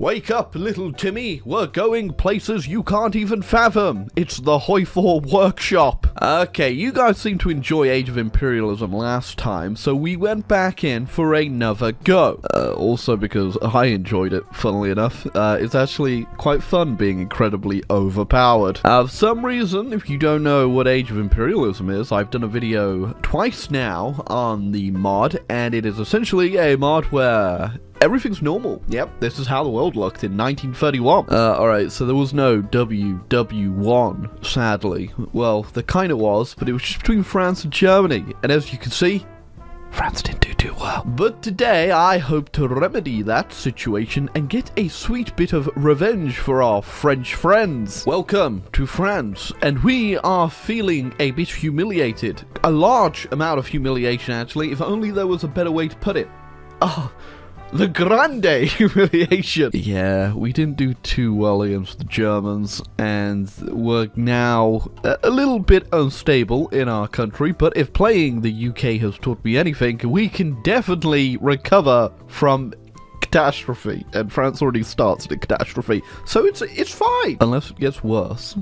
Wake up, little Timmy. We're going places you can't even fathom. It's the Hoi4 workshop. Okay, you guys seem to enjoy Age of Imperialism last time, so we went back in for another go. Also because I enjoyed it, funnily enough. It's actually quite fun being incredibly overpowered. For some reason, if you don't know what Age of Imperialism is, I've done a video twice now on the mod, and it is essentially a mod where everything's normal. Yep, this is how the world looked in 1931. Alright, so there was no WW1, sadly. Well, there kind of was, but it was just between France and Germany. And as you can see, France didn't do too well. But today, I hope to remedy that situation and get a sweet bit of revenge for our French friends. Welcome to France, and we are feeling a bit humiliated. A large amount of humiliation, actually, if only there was a better way to put it. Oh, the grande humiliation. Yeah, we didn't do too well against the Germans, and we're now a little bit unstable in our country, but if playing the UK has taught me anything, we can definitely recover from catastrophe, and France already starts at a catastrophe, so it's fine, unless it gets worse.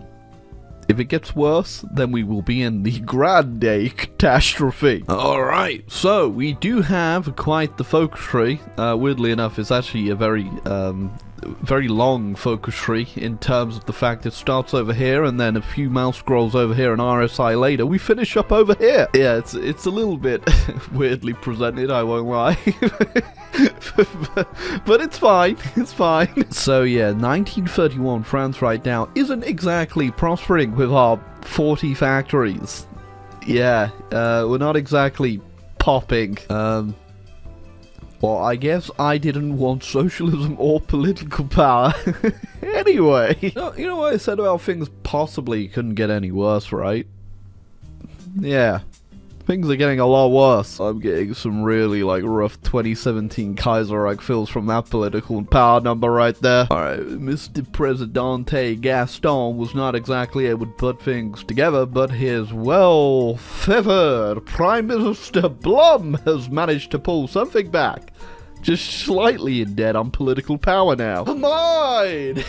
If it gets worse, then we will be in the grande catastrophe. Alright, so we do have quite the focus tree. Weirdly enough, it's actually a very long focus tree in terms of the fact it starts over here and then a few mouse scrolls over here and RSI later. We finish up over here. Yeah, it's a little bit weirdly presented, I won't lie. But it's fine, it's fine. So yeah, 1931 France right now isn't exactly prospering with our 40 factories. Yeah, we're not exactly popping. Well, I guess I didn't want socialism or political power. Anyway, you know what I said about things possibly couldn't get any worse, right? Yeah. Things are getting a lot worse. I'm getting some really, rough 2017 Kaiserreich feels from that political power number right there. Alright, Mr. Presidente Gaston was not exactly able to put things together, but his well-favored Prime Minister Blum has managed to pull something back. Just slightly in debt on political power now. Mine!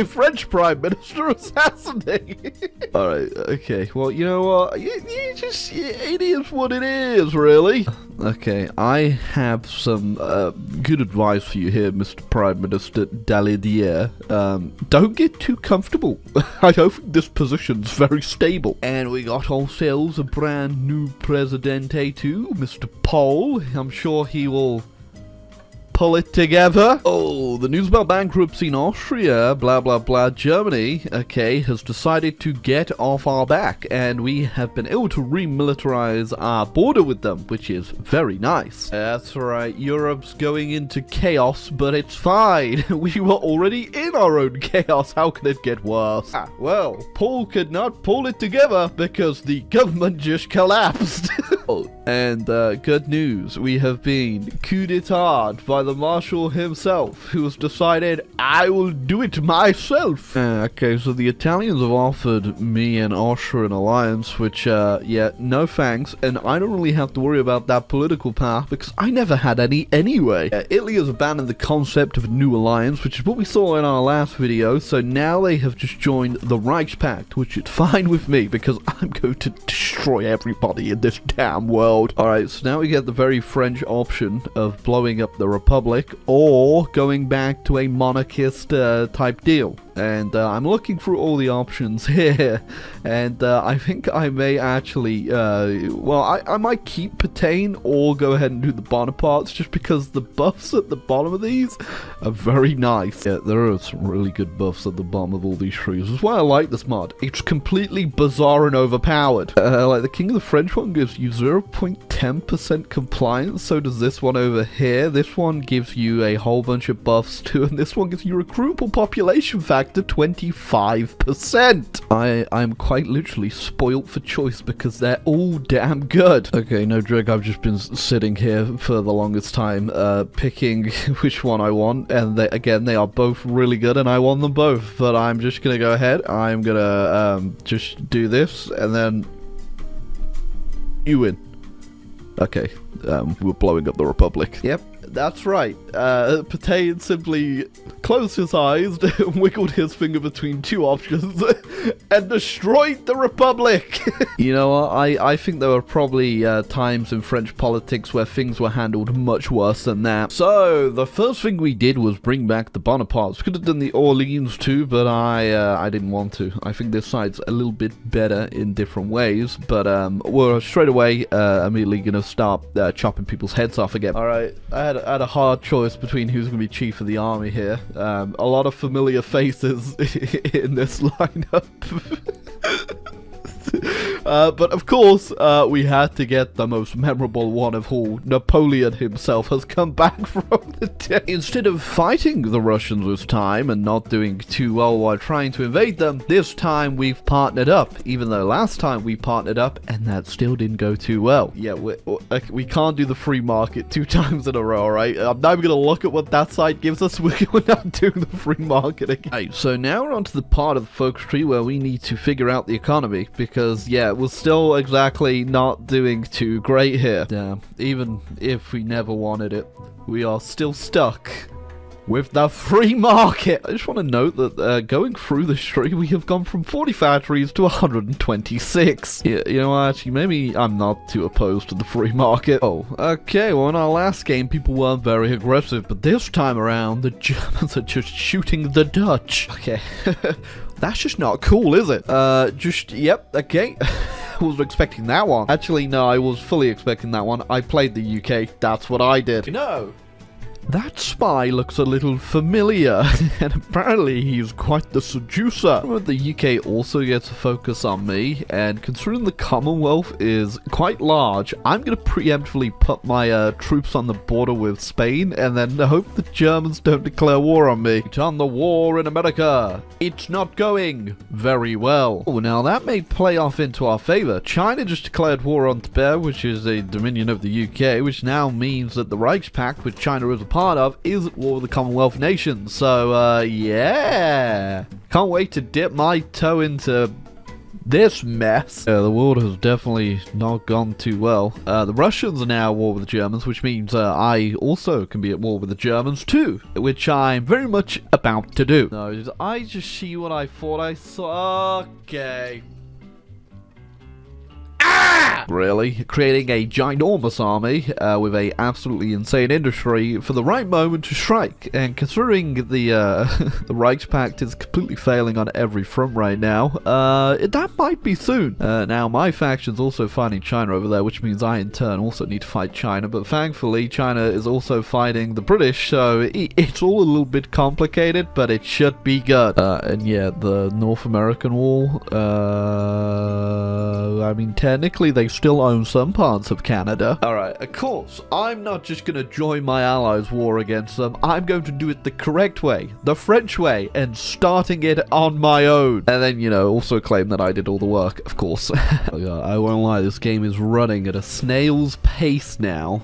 French Prime Minister assassinated. Alright, okay. Well, you know what? It is what it is, really. Okay, I have some good advice for you here, Mr. Prime Minister Daladier. Don't get too comfortable. I don't think this position's very stable. And we got ourselves a brand new Presidente too, Mr. Paul. I'm sure he will pull it together. Oh, the news about bankruptcy in Austria, blah blah blah, Germany, okay, has decided to get off our back, and we have been able to remilitarize our border with them, which is very nice. That's right, Europe's going into chaos, but it's fine. We were already in our own chaos. How can it get worse? Well, Paul could not pull it together because the government just collapsed. Oh, and good news, we have been coup d'etat by the Marshal himself, who has decided, I will do it myself. Okay, so the Italians have offered me an Austrian alliance, which, yeah, no thanks, and I don't really have to worry about that political power, because I never had any anyway. Italy has abandoned the concept of a new alliance, which is what we saw in our last video, so now they have just joined the Reichspakt, which is fine with me, because I'm going to destroy everybody in this damn world. Alright, so now we get the very French option of blowing up the Republic or going back to a monarchist type deal. And I'm looking through all the options here, and I think I may actually, well, I might keep Patain or go ahead and do the Bonapartes, just because the buffs at the bottom of these are very nice. Yeah, there are some really good buffs at the bottom of all these trees. That's why I like this mod. It's completely bizarre and overpowered. Like the King of the French one gives you 0.10% compliance, so does this one over here. This one gives you a whole bunch of buffs too, and this one gives you recruitable population factor 25%. I'm quite literally spoilt for choice because they're all damn good. Okay, no joke, I've just been sitting here for the longest time picking which one I want, and they are both really good and I want them both, but I'm just gonna go ahead. I'm gonna just do this and then you win. Okay, we're blowing up the Republic. Yep. That's right. Petain simply closed his eyes, wiggled his finger between two options, and destroyed the Republic. You know what? I think there were probably times in French politics where things were handled much worse than that. So, the first thing we did was bring back the Bonapartes. We could have done the Orleans too, but I didn't want to. I think this side's a little bit better in different ways, but we're straight away immediately going to start chopping people's heads off again. Alright, I had a hard choice between who's going to be chief of the army here. A lot of familiar faces in this lineup. But of course, we had to get the most memorable one of all. Napoleon himself has come back from the dead. Instead of fighting the Russians this time and not doing too well while trying to invade them, this time we've partnered up. Even though last time we partnered up and that still didn't go too well. Yeah, we can't do the free market 2 times in a row, right? I'm not even going to look at what that side gives us. We're not doing the free market again. Right, so now we're on to the part of the focus tree where we need to figure out the economy. Because, yeah, we're still exactly not doing too great here. Damn, even if we never wanted it, we are still stuck with the free market. I just want to note that going through this tree, we have gone from 40 factories to 126. Yeah, you know, actually, maybe I'm not too opposed to the free market. Oh, okay, well, in our last game, people weren't very aggressive, but this time around, the Germans are just shooting the Dutch. Okay. That's just not cool, is it? Yep, okay. I wasn't expecting that one. Actually, no, I was fully expecting that one. I played the UK. That's what I did. No. That spy looks a little familiar, and apparently he's quite the seducer. The UK also gets a focus on me, and considering the Commonwealth is quite large, I'm going to preemptively put my troops on the border with Spain, and then hope the Germans don't declare war on me. It's on the war in America. It's not going very well. Oh, now that may play off into our favor. China just declared war on Tibet, which is a dominion of the UK, which now means that the Reichspakt, which China is a part of, is at war with the Commonwealth nations. So, yeah. Can't wait to dip my toe into this mess. The world has definitely not gone too well. The Russians are now at war with the Germans, which means I also can be at war with the Germans too, which I'm very much about to do. No, did I just see what I thought I saw? Okay. Really? Creating a ginormous army with a absolutely insane industry for the right moment to strike. And considering the the Reichspakt is completely failing on every front right now, that might be soon. Now, my faction's also fighting China over there, which means I in turn also need to fight China. But thankfully, China is also fighting the British, so it's all a little bit complicated, but it should be good. And yeah, the North American Wall, I mean, technically they still own some parts of Canada. Alright, of course, I'm not just gonna join my allies' war against them. I'm going to do it the correct way, the French way, and starting it on my own. And then, you know, also claim that I did all the work, of course. I won't lie, this game is running at a snail's pace now.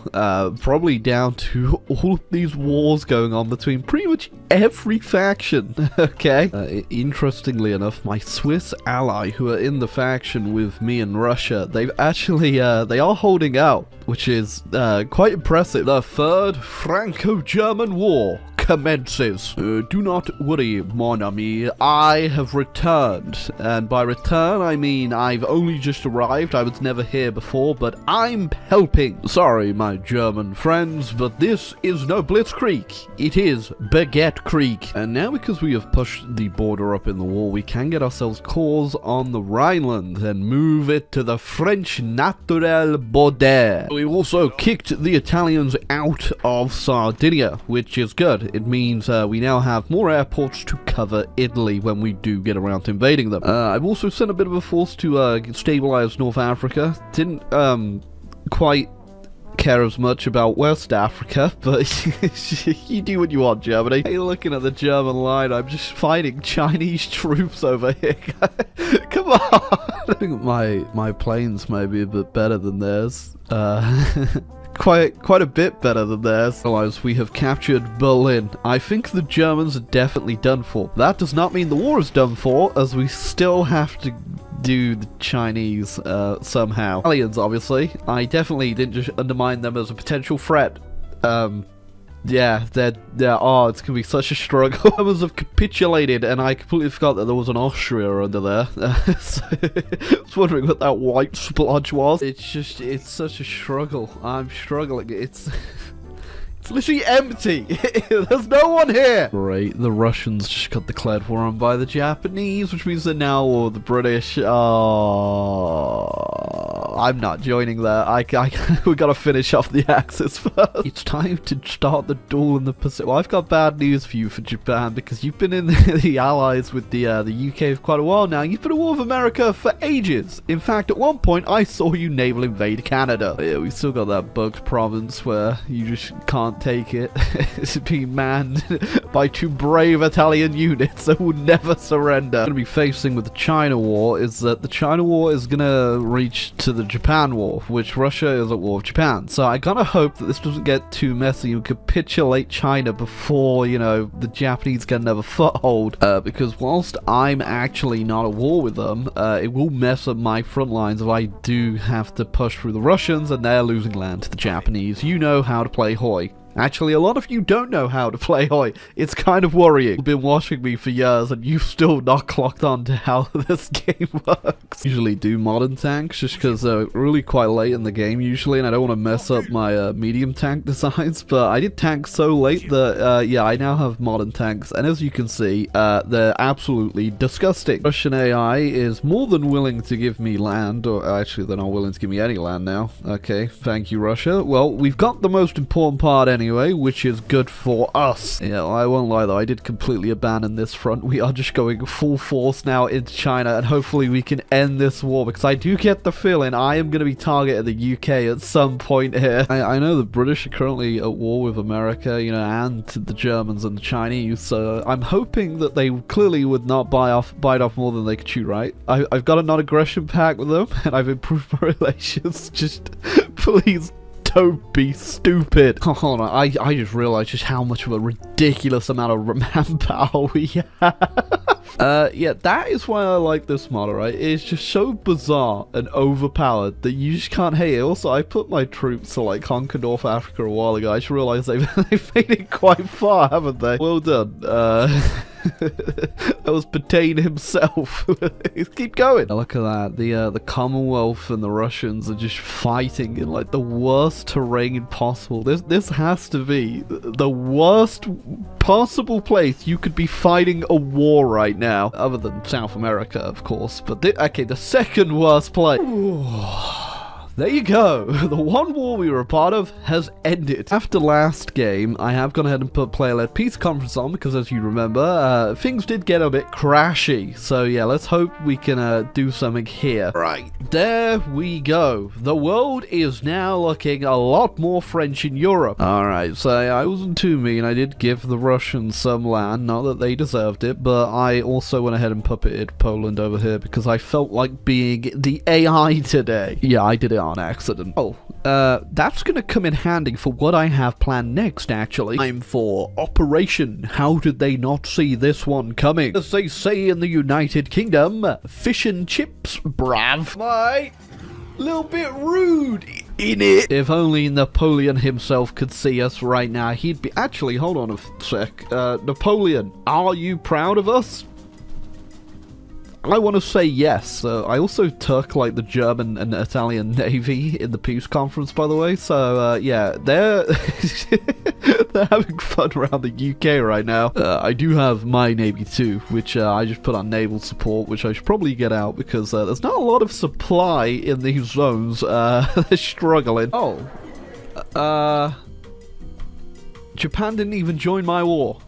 Probably down to all of these wars going on between pretty much every faction, okay? Interestingly enough, my Swiss ally, who are in the faction with me and Russia, they've actually, they are holding out, which is quite impressive. The Third Franco-German War commences. Do not worry, mon ami, I have returned. And by return, I mean I've only just arrived. I was never here before, but I'm helping. Sorry, my German friends, but this is no Blitzkrieg. It is Baguette Krieg. And now, because we have pushed the border up in the wall, we can get ourselves cores on the Rhineland and move it to the French natural border. We've also kicked the Italians out of Sardinia, which is good. It means we now have more airports to cover Italy when we do get around to invading them. I've also sent a bit of a force to stabilize North Africa. Didn't quite care as much about West Africa, but you do what you want, Germany. Hey, looking at the German line, I'm just fighting Chinese troops over here. Come on! I think my planes may be a bit better than theirs. Quite a bit better than theirs. Otherwise, we have captured Berlin. I think the Germans are definitely done for. That does not mean the war is done for, as we still have to do the Chinese somehow. Italians, obviously. I definitely didn't just undermine them as a potential threat. Yeah, oh, it's gonna be such a struggle. Germans have capitulated, and I completely forgot that there was an Austria under there. So, I was wondering what that white splodge was. It's such a struggle. I'm struggling. It's literally empty. There's no one here. Great, the Russians just got declared war on by the Japanese, which means they're now war the British. Oh, I'm not joining that. We gotta finish off the Axis first. It's time to start the duel in the Pacific. Well, I've got bad news for you for Japan, because you've been in the allies with the UK for quite a while now. You've been at war with America for ages. In fact, at one point, I saw you naval invade Canada. Yeah, we still got that bugged province where you just can't take it. It's being manned by 2 brave Italian units that will never surrender. What we're going to be facing with the China War is that the China War is going to reach to the Japan War, which Russia is at war with Japan. So I kind of hope that this doesn't get too messy and capitulate China before, you know, the Japanese get another foothold. Because whilst I'm actually not at war with them, it will mess up my front lines if I do have to push through the Russians and they're losing land to the Japanese. You know how to play Hoi. Actually, a lot of you don't know how to play Hoi. It's kind of worrying. You've been watching me for years and you've still not clocked on to how this game works. Usually do modern tanks just because they're really quite late in the game usually, and I don't want to mess up my medium tank designs, but I did tanks so late that, yeah, I now have modern tanks, and as you can see, they're absolutely disgusting. Russian AI is more than willing to give me land, or actually they're not willing to give me any land now. Okay, thank you, Russia. Well, we've got the most important part anyway, which is good for us. Yeah, I won't lie though, I did completely abandon this front. We are just going full force now into China, and hopefully we can end this war, because I do get the feeling I am going to be targeting the UK at some point here. I know the British are currently at war with America, you know, and the Germans and the Chinese, so I'm hoping that they clearly would not bite off more than they could chew, right? I've got a non-aggression pact with them, and I've improved my relations. Just please don't be stupid. Hold on, I just realized just how much of a ridiculous amount of manpower we have. Yeah, that is why I like this model, right? It's just so bizarre and overpowered that you just can't hate it. Also, I put my troops to like conquer North Africa a while ago. I just realized they've made it quite far, haven't they? Well done. That was Patain himself. Keep going. Look at that. The Commonwealth and the Russians are just fighting in like the worst terrain possible. This has to be the worst possible place you could be fighting a war right now, other than South America, of course. But okay, the second worst place. There you go. The one war we were a part of has ended. After last game, I have gone ahead and put player-led peace conference on because, as you remember, things did get a bit crashy. So yeah, let's hope we can do something here. Right, there we go. The world is now looking a lot more French in Europe. Alright, so I wasn't too mean. I did give the Russians some land, not that they deserved it, but I also went ahead and puppeted Poland over here because I felt like being the AI today. Yeah, I did it on accident. Oh, that's gonna come in handy for what I have planned next, actually. Time for Operation How Did They Not See This One Coming? As they say in the United Kingdom, fish and chips, brav. My little bit rude, innit? If only Napoleon himself could see us right now, he'd be... Actually, hold on a sec. Napoleon, are you proud of us? I want to say yes. I also took like the German and Italian Navy in the peace conference, by the way. So yeah, they're they're having fun around the UK right now. I do have my Navy too, which I just put on naval support, which I should probably get out because there's not a lot of supply in these zones. They're struggling. Oh, Japan didn't even join my war.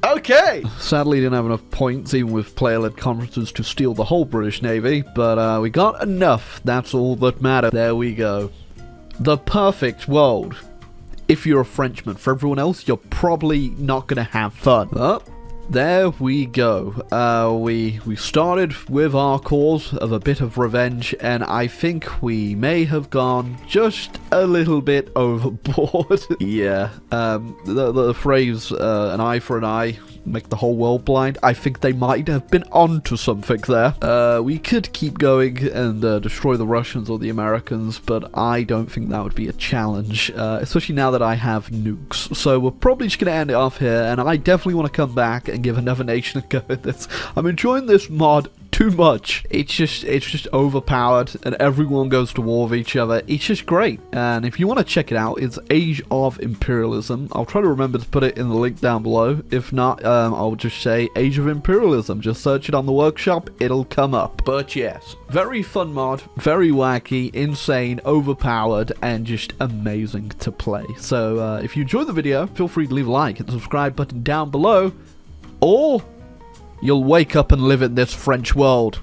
Okay! Sadly, didn't have enough points, even with player-led conferences, to steal the whole British Navy, but we got enough. That's all that matters. There we go. The perfect world. If you're a Frenchman. For everyone else, you're probably not gonna have fun. Oh, there we go. We started with our cause of a bit of revenge, and I think we may have gone just a little bit overboard. Yeah, the phrase, an eye for an eye, make the whole world blind, I think they might have been onto something there. We could keep going and destroy the Russians or the Americans, but I don't think that would be a challenge, especially now that I have nukes. So we're probably just going to end it off here, and I definitely want to come back and give another nation a go at this. I'm enjoying this mod too much. It's just overpowered, and everyone goes to war with each other. It's just great. And if you want to check it out, it's Age of Imperialism. I'll try to remember to put it in the link down below. If not, I'll just say Age of Imperialism. Just search it on the workshop, it'll come up. But yes, very fun mod, very wacky, insane, overpowered, and just amazing to play. So if you enjoyed the video, feel free to leave a like, hit the subscribe button down below, or you'll wake up and live in this French world.